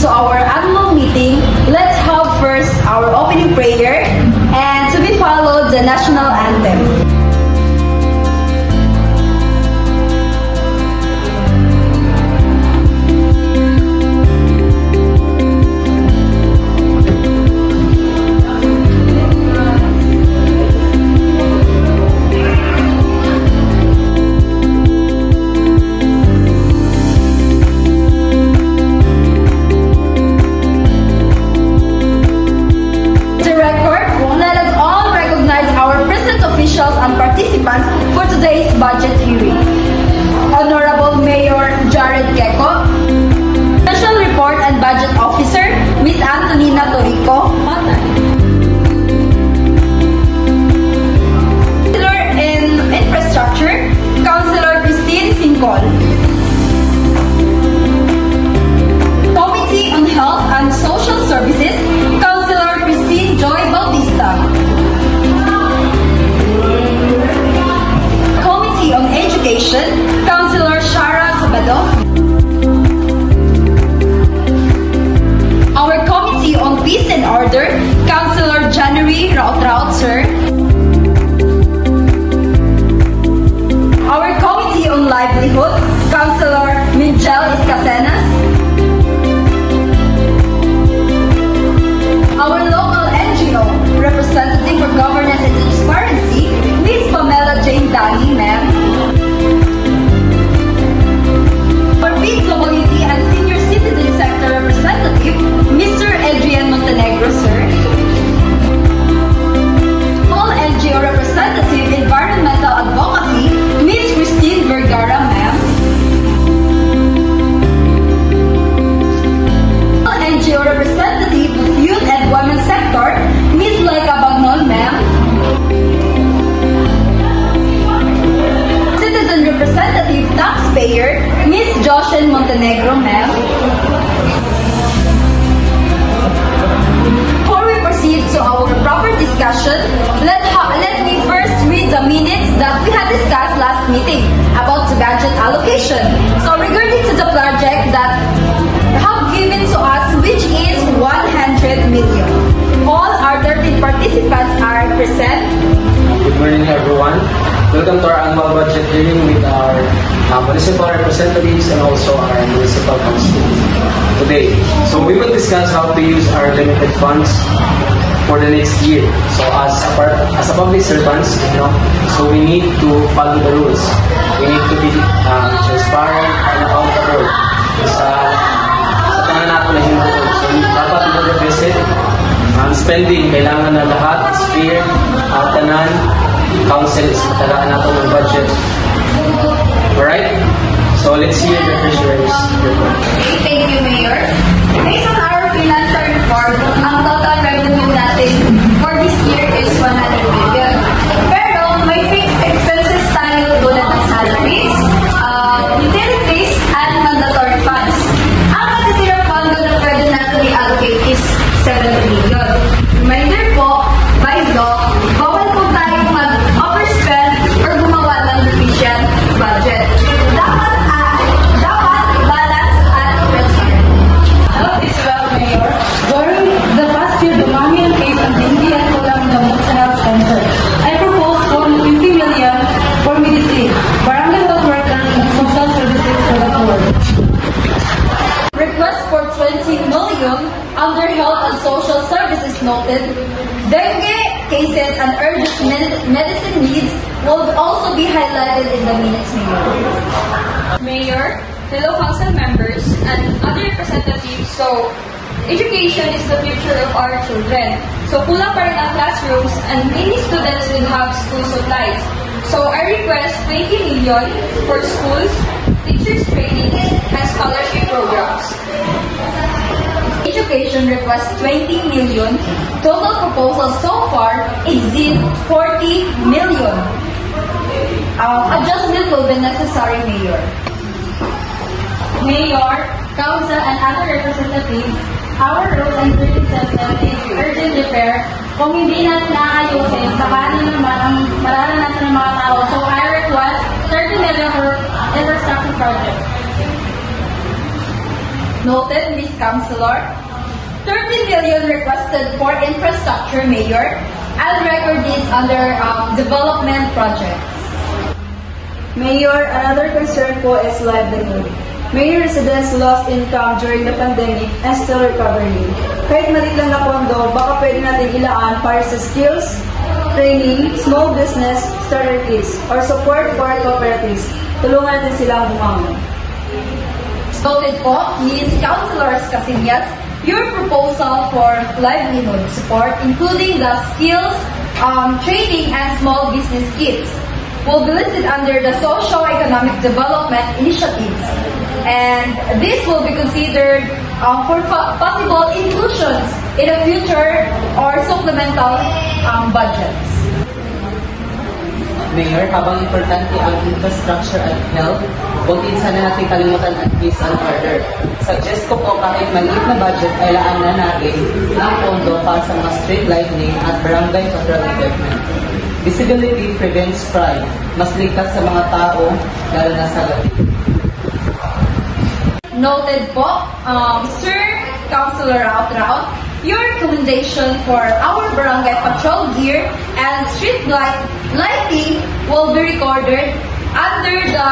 to our annual meeting, let's have first our opening prayer and to be followed the national anthem. And participants for today's budget hearing. Honorable Mayor Jared Queco, Special Report and Budget Officer Ms. Antonina Torico, Councilor in Infrastructure, Councilor Christine Singol, Committee on Health and Social Services, Councilor Christine Joy Bautista, on Education, Councilor Shara Sabado. Our Committee on Peace and Order, Councilor January Raut sir. Our Committee on Livelihood, Councilor Michelle Escasenas. Our local NGO, Representative for Governance and Transparency, Ms. Pamela Jane Dali, ma'am. Our PWD and Senior Citizen Sector Representative, Mr. Adrian Montenegro, sir. All NGO Representative, Environmental Advocacy, Ms. Christine Vergara, ma'am. All NGO Representative of Youth and Women's Sector, Ms. Laika Bagnol, ma'am. Representative Taxpayer, Ms. Joshen Montenegro, ma'am. Before we proceed to our proper discussion, let me first read the minutes that we had discussed last meeting about the budget allocation. So regarding to the project that have given to us, which is 100 million. All our 13 participants are present. Good morning, everyone. Welcome to our annual budget hearing with our municipal representatives and also our municipal council today. So we will discuss how to use our limited funds for the next year. So as a public servants, so we need to follow the rules. We need to be transparent and accountable sa tangan natin na hinuhod. So dapat mag-visit. Spending, kailangan na lahat is fair, tanan, council is matalaan natin ng budget. Alright? So let's hear the treasurer's report. Thank you, Mayor. Based on our financial report, ang total revenue natin for this year is 100 million. Pero may fixed expenses tayo tulad ng salaries, utilities, and mandatory funds. Ang natitirang pondo na pwede natin i-allocate is 70 million. Reminder po, by law, bawal po tayong mag-overspend or gumawa ng deficient budget. Dapat balance at transparent. Hello, this is Mayor. During the past year, the money and case ang hindi at kulang ng sa health center. I propose 20 million for medicine, barangay health workers, and social services for the poor. Request for 20 million under health and social services noted. Dengue cases and urgent medicine needs will also be highlighted in the minutes, Mayor. Mayor, fellow council members, and other representatives, so education is the future of our children. So kulang pa rin ang classrooms and many students will have school supplies. So I request 20 million for schools, teachers training, and scholarship programs. Education requests 20 million. Total proposal so far exceed 40 million. Adjustment will be necessary, Mayor. Mayor, Council, and other representatives, our roads and drilling system is urgent repair. Kung hindi natin naayusin, saka naman ang mararanasan ng mga tao. So I request 30 million for infrastructure project. Noted, Ms. Councilor. 30 million requested for infrastructure, Mayor. I'll record this under development projects. Mayor, another concern po is livelihood. Many residents lost income during the pandemic and still recovering. Kahit maliit lang na pondo, baka pwede natin ilaan para sa skills, training, small business, starter kits, or support for cooperatives. Tulungan natin silang bumangon. Noted po, Ms. Councilor Casillas, your proposal for livelihood support, including the skills, training, and small business kits, will be listed under the socio-economic development initiatives. And this will be considered for possible inclusions in the future or supplemental budgets. Mayor, habang importante ang infrastructure at health, huwag din sana natin kalimutan ang peace and order. Suggest ko po kahit maliit na budget ay laan na natin ang pondo para sa mga street lighting at barangay patrol equipment. Visibility prevents crime. Mas ligtas sa mga tao, lalo na sa gabi. Noted po, Sir Councilor Raut, your recommendation for our barangay patrol gear and street lighting will be recorded under the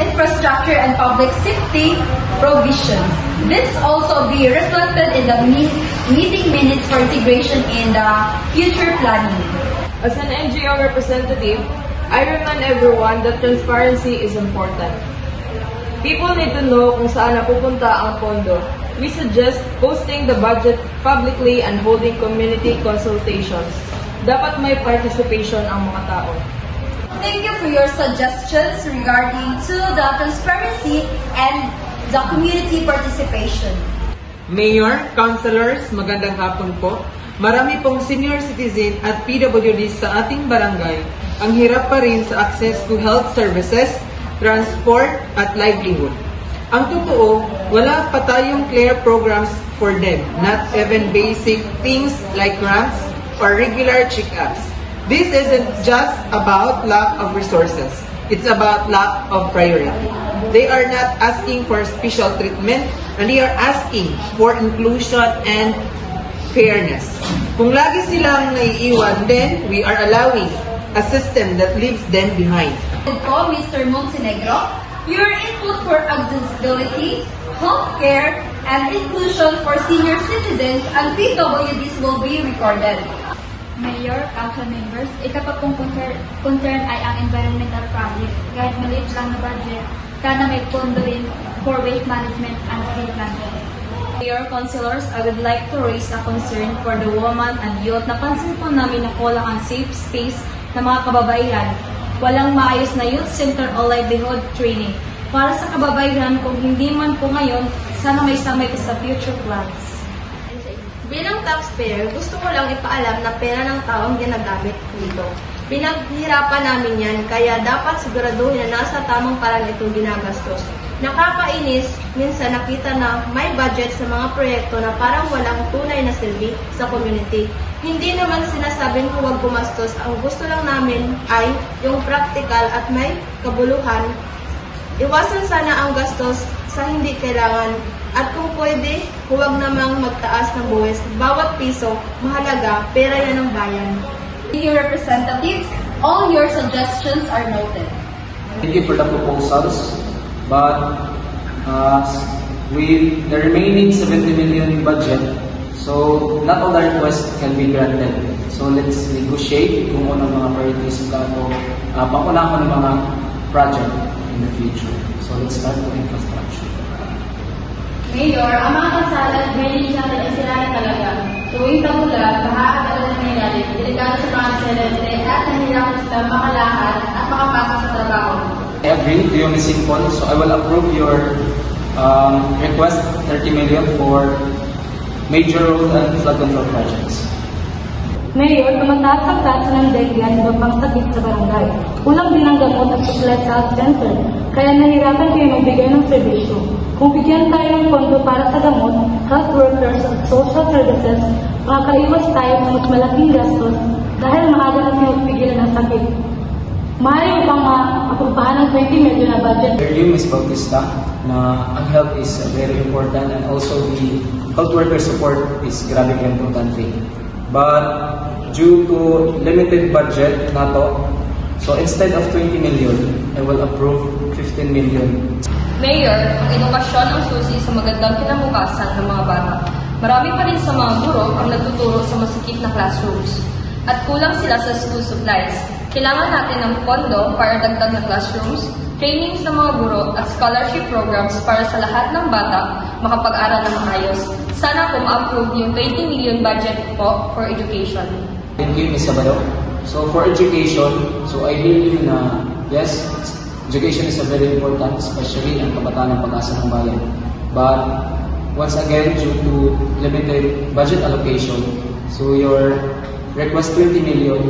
infrastructure and public safety provisions. This also be reflected in the meeting minutes for integration in the future planning. As an NGO representative, I remind everyone that transparency is important. People need to know kung saan napupunta ang pondo. We suggest posting the budget publicly and holding community consultations. Dapat may participation ang mga tao. Thank you for your suggestions regarding to the transparency and the community participation. Mayor, councilors, magandang hapon po. Marami pong senior citizen at PWD sa ating barangay ang hirap pa rin sa access to health services, transport, at livelihood. Ang totoo, wala pa tayong clear programs for them, not even basic things like grants or regular check-ups. This isn't just about lack of resources. It's about lack of priority. They are not asking for special treatment, and they are asking for inclusion and fairness. Kung lagi silang naiiwan, then we are allowing a system that leaves them behind. Po, Mr. Montenegro, your input for accessibility, healthcare, and inclusion for senior citizens and PWDs will be recorded. Mayor, council members, ikapag pong concern ay ang environmental project. Kahit maliit lang na budget, sana may pondo rin for waste management and tree planting. Mayor, councilors, I would like to raise a concern for the women and youth. Napansin po namin na kulang ang safe space ng mga kababaihan. Walang maayos na youth center o livelihood training. Para sa kababaihan, kung hindi man po ngayon, sana may samay ko sa future plans. Bilang taxpayer, gusto ko lang ipaalam na pera ng tao ang ginagamit dito. Pinaghirapan namin yan, kaya dapat siguraduhin na nasa tamang paraan ito ginagastos. Nakakainis, minsan nakita na may budget sa mga proyekto na parang walang tunay na silbi sa community. Hindi naman sinasabing huwag gumastos, ang gusto lang namin ay yung practical at may kabuluhan. Iwasan sana ang gastos sa hindi kailangan at kung pwede, huwag namang magtaas ng buwis. Bawat piso, mahalaga, pera yan ng bayan. Thank you, representatives. All your suggestions are noted. Thank you for the proposals, but with the remaining 70 million budget, so not all the requests can be granted. So let's negotiate kung ano mga priorities yung pangunahon ng mga project in the future. So let's start with infrastructure. Mayor, ang mga kasalan, may natin ay sila na talaga. Tuwing tagulan, baha at alam na nangyayari, delikado sa mga residente at nahihirapan sila makalakad at makapasok sa trabaho. I agree to your missing point, so I will approve your request 30 million for major road and flood control projects. Mayor, tumataas ang kaso ng dengue at iba pang sakit sa barangay. Kulang din ang gamot at supply sa health center, kaya nahirapan kayo magbigay ng serbisyo. Kung bigyan tayo ng pondo para sa gamot, health workers at social services, makakaiwas tayo sa mas malaking gastos dahil maaga natin magpigilan ng sakit. Maaari upang maaprubahan ng 20 million na budget. Earlier, Ms. Bautista, na ang health is very important and also the health worker support is grabe ka importante. But due to limited budget na to, so instead of 20 million, I will approve 15 million. Mayor, ang edukasyon ang susi sa magandang kinabukasan ng mga bata. Marami pa rin sa mga guro ang nagtuturo sa masikip na classrooms. At kulang sila sa school supplies. Kailangan natin ng pondo para dagdag na classrooms, trainings ng mga guro at scholarship programs para sa lahat ng bata makapag-aral ng maayos. Sana po ma-approve yung 20 million budget po for education. Thank you, Ms. Sabado. So for education, so I hear you na yes, education is a very important, especially ang kabataan ng pag-asa ng bayan. But once again, due to limited budget allocation, so your request 20 million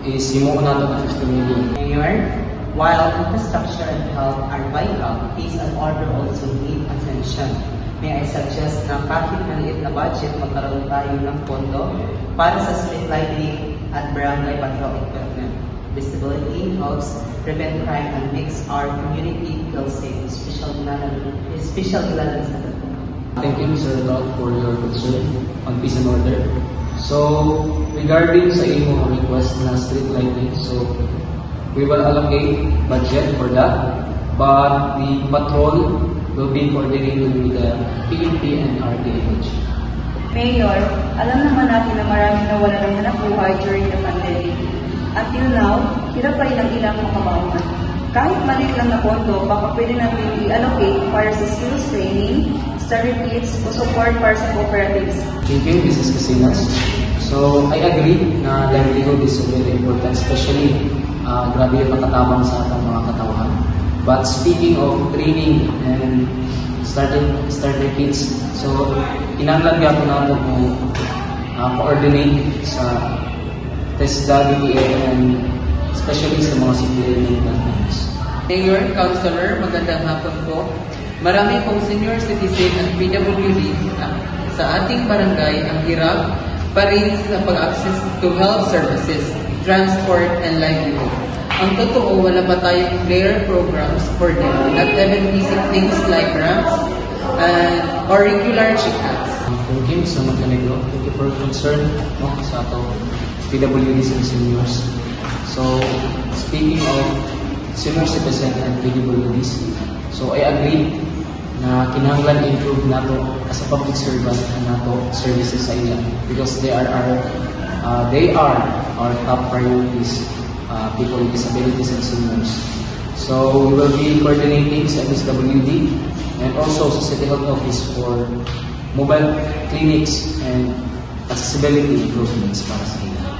is himuon nato na 15 million. Mayor, while infrastructure and health are vital, peace and order also need attention. May I suggest na kahit maliit na budget, magkaroon tayo ng pondo para sa street lighting at barangay patrol equipment. Visibility helps prevent crime and makes our community feel safe, especially lalo sa dito. Thank you, Mr. Rod, for your concern on peace and order. So, regarding sa iyong request na street lighting, so we will allocate budget for that, but the patrol will be coordinated with the PNP and RDH. Mayor, alam naman natin na marami na wala ng hanap buhay during the pandemic. Until now, hirap pa rin ang ilang makabawan. Kahit maliit lang na pondo, baka pwede natin i-allocate para sa skills training, starter kits, o support para sa cooperatives. Thank you, Mrs. Casinas. So, I agree na livelihood is very important, especially grabe yung pagkatabang sa ating mga katawan. But speaking of training and starter kits, so kinanglan nga po natin kung coordinate sa TESDA, DDA, and especially sa mga civilian plans. Mayor, Councilor, magandang hapon po. Marami pong senior citizen at PWD sa ating barangay ang hirap pa rin sa pag-access to health services, transport, and livelihood. Ang totoo, wala pa tayong clear programs for them, not even basic things like ramps or regular check-ups. Thank you, Mr. Montenegro. Thank you for your concern sa ato PWDs and seniors. So, speaking of senior citizen and PWDs, so I agree na kinahanglan improve nato as a public servant and nato services sa ila because they are our top priorities, people with disabilities and seniors. So we will be coordinating sa MSWD and also sa City Health Office for mobile clinics and accessibility improvements para sa ila.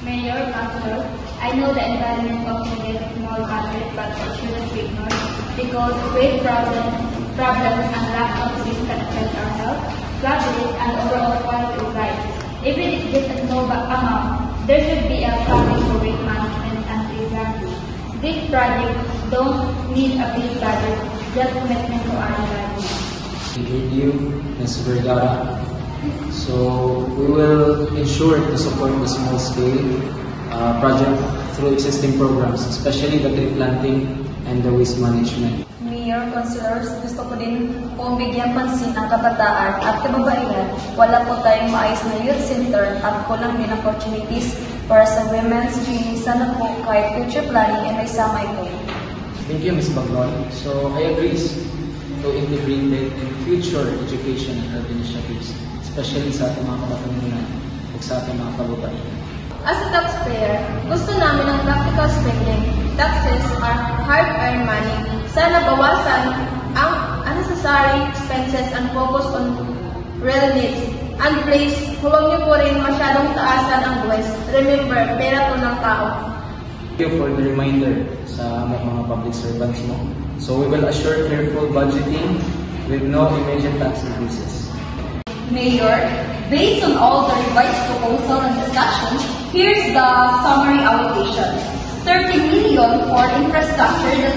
Mayor, Councilor, I know the environment of the small budget, but it shouldn't be ignored because weight problems and lack of sleep can affect our health, blood rate, and overall quality of life. Even if this is no amount, there should be a plan for weight management and example. These projects don't need a big budget, just commitment to our lives. Thank you, Ms. Vergara. So we will ensure to support the small-scale project through existing programs, especially the tree planting and the waste management. Mayor, Councilors, gusto ko din pong bigyan pansin ang kabataan at kababaihan. Wala po tayong maayos na youth center at kulang din opportunities para sa women's training. Sana po kahit future planning ay may sama ito. Thank you, Ms. Bagnon. So I agree to integrate in future education and health initiatives, especially sa ating mga kabataan at sa ating mga kababaihan. As a taxpayer, gusto namin ng practical spending. Taxes are hard-earned money. Sana bawasan ang unnecessary expenses and focus on real needs. And please, huwag niyo po rin masyadong taasan ang buwis. Remember, pera to ng tao. Thank you for the reminder sa mga public servants mo. So we will assure careful budgeting with no immediate tax increases. Mayor, based on all the revised proposal and discussions, here's the summary allocation. 30 million for infrastructure that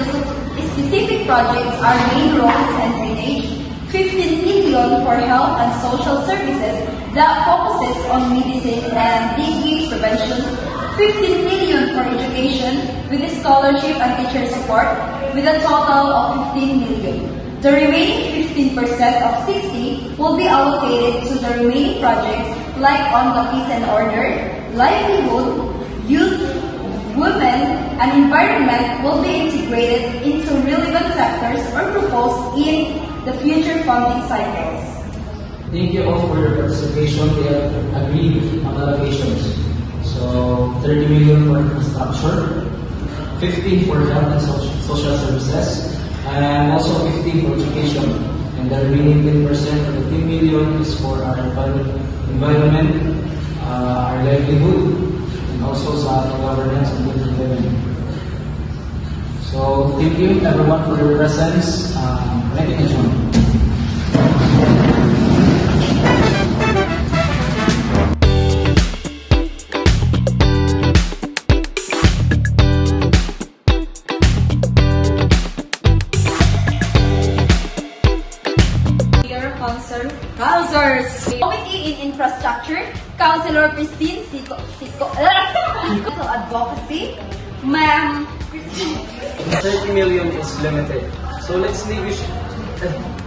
specific projects are main roads and drainage. 15 million for health and social services that focuses on medicine and disease prevention. 15 million for education with scholarship and teacher support with a total of 15 million. The remaining 15% of 60 will be allocated to the remaining projects like on the peace and order, livelihood, youth, women, and environment will be integrated into relevant sectors or proposed in the future funding cycles. Thank you all for your participation. We have agreed on allocations. So 30 million for infrastructure, 15 for health and social services, and also 15 for education. And the remaining 10% of the 10 million is for our environment, our livelihood, and also sa governance and good revenue. So thank you everyone for your presence. Recognition. Councilors! Committee in Infrastructure, Councilor Christine Sico Advocacy, Ma'am Christine. 30 million is limited. So let's negotiate.